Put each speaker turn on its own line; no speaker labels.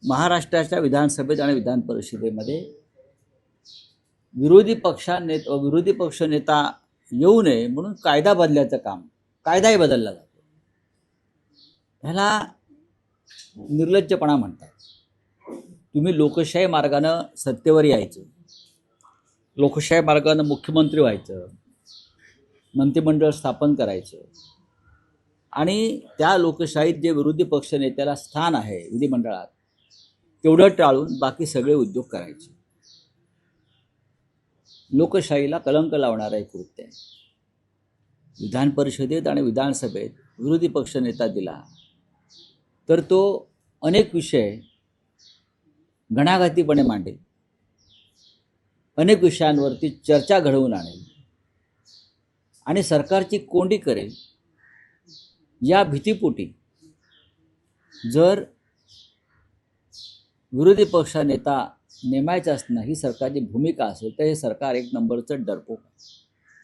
महाराष्ट्राच्या विधानसभेत आणि विधान परिषदेमध्ये विरोधी पक्ष नेता येऊ नये म्हणून कायदा बदलायचं काम, कायदाही बदलला जातो. ह्याला निर्लज्जपणा म्हणतात. तुम्ही लोकशाही मार्गानं सत्तेवर यायचं, लोकशाही मार्गानं मुख्यमंत्री व्हायचं, मंत्रिमंडळ स्थापन करायचं आणि त्या लोकशाहीत जे विरोधी पक्ष नेत्याला स्थान आहे विधिमंडळात तेवढं टाळून बाकी सगळे उद्योग करायचे. लोकशाहीला कलंक लावणारं एक कृत्य आहे. विधान परिषदेत आणि विधानसभेत विरोधी पक्ष नेता दिला तर तो अनेक विषय घणाघातीपणे मांडेल, अनेक विषयांवरती चर्चा घडवून आणेल आणि सरकारची कोंडी करेल. या भीतीपोटी जर विरोधी पक्ष नेता नेमायचा असणं ही सरकारची भूमिका असेल तर हे सरकार एक नंबरचं डरपोक आहे.